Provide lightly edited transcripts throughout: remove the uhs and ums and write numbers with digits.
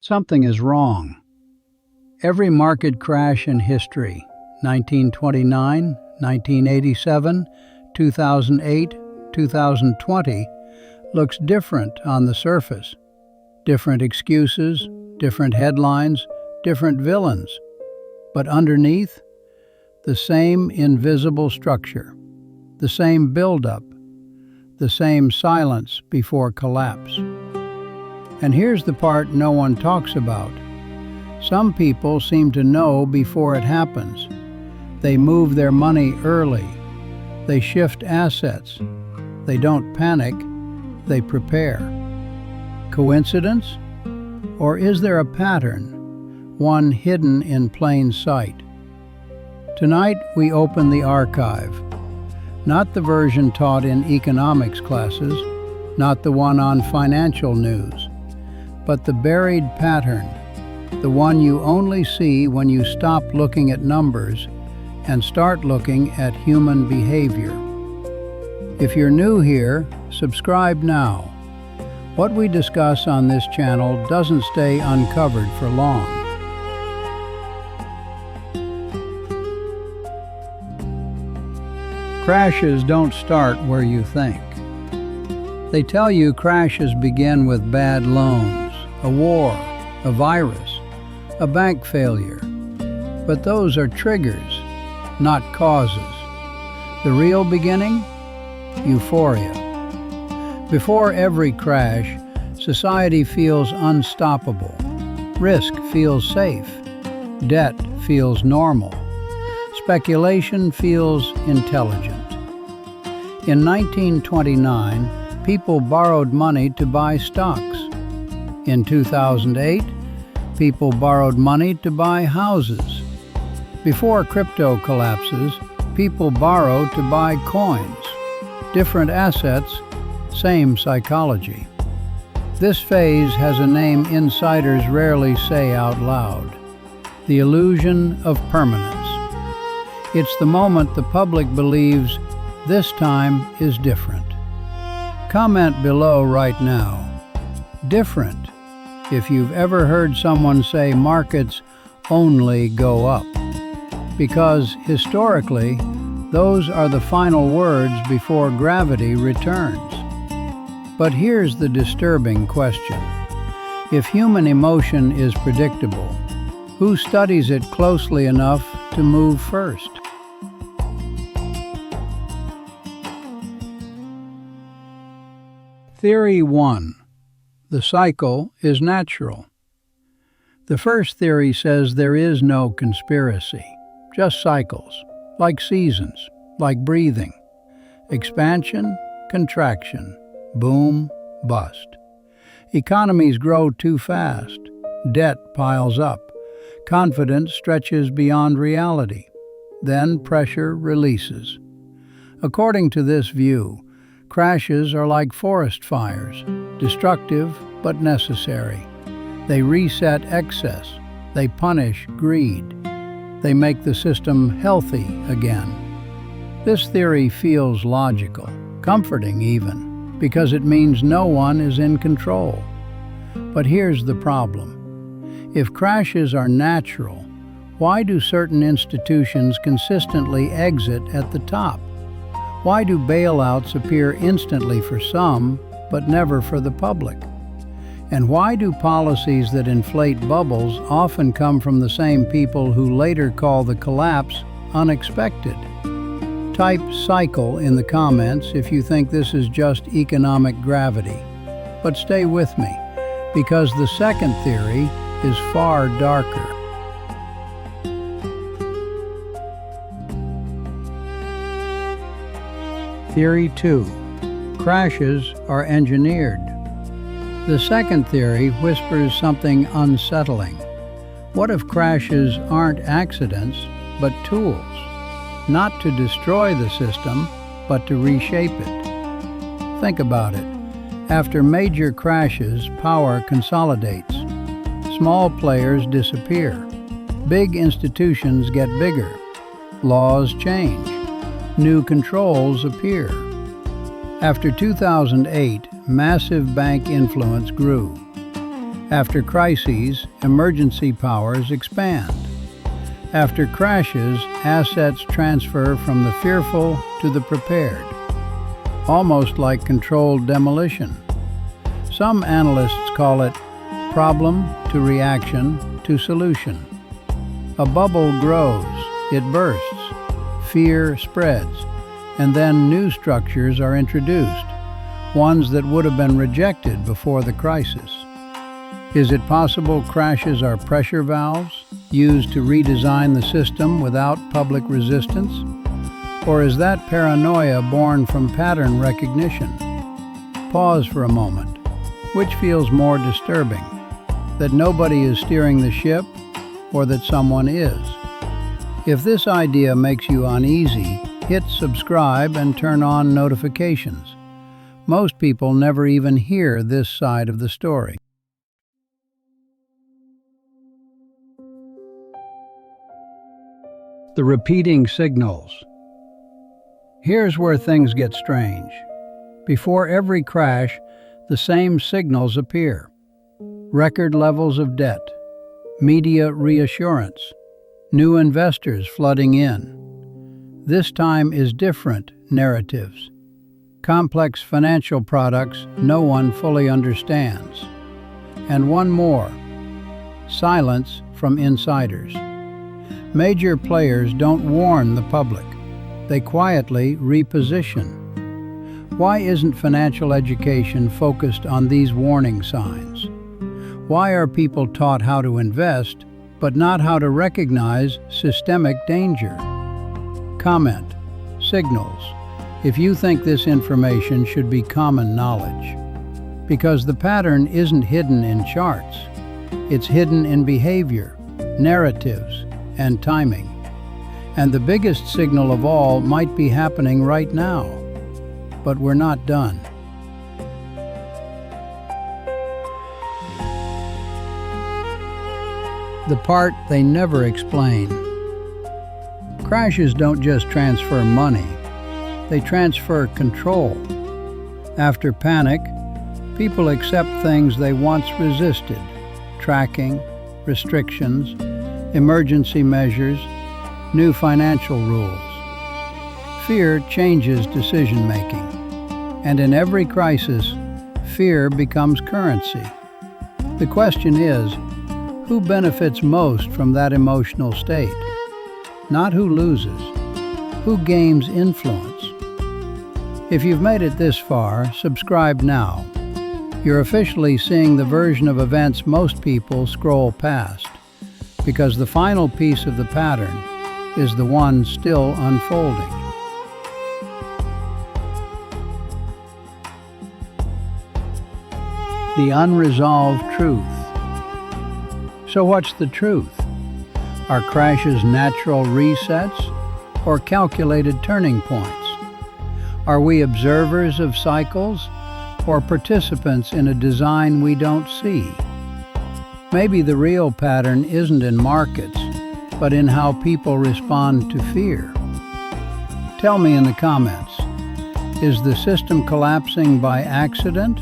Something is wrong. Every market crash in history, 1929, 1987, 2008, 2020, looks different on the surface. Different excuses, different headlines, different villains. But underneath, the same invisible structure, the same buildup, the same silence before collapse. And here's the part no one talks about. Some people seem to know before it happens. They move their money early. They shift assets. They don't panic. They prepare. Coincidence? Or is there a pattern, one hidden in plain sight? Tonight we open the archive. Not the version taught in economics classes, not the one on financial news, but the buried pattern, the one you only see when you stop looking at numbers and start looking at human behavior. If you're new here, subscribe now. What we discuss on this channel doesn't stay uncovered for long. Crashes don't start where you think. They tell you crashes begin with bad loans, a war, a virus, a bank failure. But those are triggers, not causes. The real beginning? Euphoria. Before every crash, society feels unstoppable. Risk feels safe. Debt feels normal. Speculation feels intelligent. In 1929, people borrowed money to buy stocks. In 2008, people borrowed money to buy houses. Before crypto collapses, people borrow to buy coins. Different assets, same psychology. This phase has a name insiders rarely say out loud: the illusion of permanence. It's the moment the public believes this time is different. Comment below right now. Different, if you've ever heard someone say markets only go up. Because historically, those are the final words before gravity returns. But here's the disturbing question. If human emotion is predictable, who studies it closely enough to move first? Theory 1. The cycle is natural. The first theory says there is no conspiracy, just cycles, like seasons, like breathing. Expansion, contraction, boom, bust. Economies grow too fast. Debt piles up. Confidence stretches beyond reality. Then pressure releases. According to this view, crashes are like forest fires, destructive but necessary. They reset excess. They punish greed. They make the system healthy again. This theory feels logical, comforting even, because it means no one is in control. But here's the problem. If crashes are natural, why do certain institutions consistently exit at the top? Why do bailouts appear instantly for some, but never for the public? And why do policies that inflate bubbles often come from the same people who later call the collapse unexpected? Type cycle in the comments if you think this is just economic gravity. But stay with me, because the second theory is far darker. Theory 2. Crashes are engineered. The second theory whispers something unsettling. What if crashes aren't accidents, but tools? Not to destroy the system, but to reshape it. Think about it. After major crashes, power consolidates. Small players disappear. Big institutions get bigger. Laws change. New controls appear. After 2008, massive bank influence grew. After crises, emergency powers expand. After crashes, assets transfer from the fearful to the prepared, almost like controlled demolition. Some analysts call it problem to reaction to solution. A bubble grows, it bursts, fear spreads, and then new structures are introduced, ones that would have been rejected before the crisis. Is it possible crashes are pressure valves used to redesign the system without public resistance? Or is that paranoia born from pattern recognition? Pause for a moment. Which feels more disturbing? That nobody is steering the ship, or that someone is? If this idea makes you uneasy, hit subscribe and turn on notifications. Most people never even hear this side of the story. The repeating signals. Here's where things get strange. Before every crash, the same signals appear. Record levels of debt, media reassurance, new investors flooding in. This time is different narratives. Complex financial products no one fully understands. And one more, silence from insiders. Major players don't warn the public. They quietly reposition. Why isn't financial education focused on these warning signs? Why are people taught how to invest, but not how to recognize systemic danger? Comment, signals, if you think this information should be common knowledge. Because the pattern isn't hidden in charts. It's hidden in behavior, narratives, and timing. And the biggest signal of all might be happening right now. But we're not done. The part they never explain. Crashes don't just transfer money, they transfer control. After panic, people accept things they once resisted: tracking, restrictions, emergency measures, new financial rules. Fear changes decision-making, and in every crisis, fear becomes currency. The question is, who benefits most from that emotional state? Not who loses, who gains influence. If you've made it this far, subscribe now. You're officially seeing the version of events most people scroll past, because the final piece of the pattern is the one still unfolding. The unresolved truth. So what's the truth? Are crashes natural resets or calculated turning points? Are we observers of cycles or participants in a design we don't see? Maybe the real pattern isn't in markets, but in how people respond to fear. Tell me in the comments, is the system collapsing by accident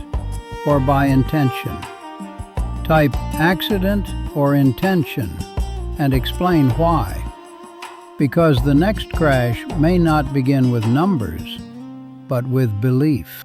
or by intention? Type accident or intention and explain why. Because the next crash may not begin with numbers, but with belief.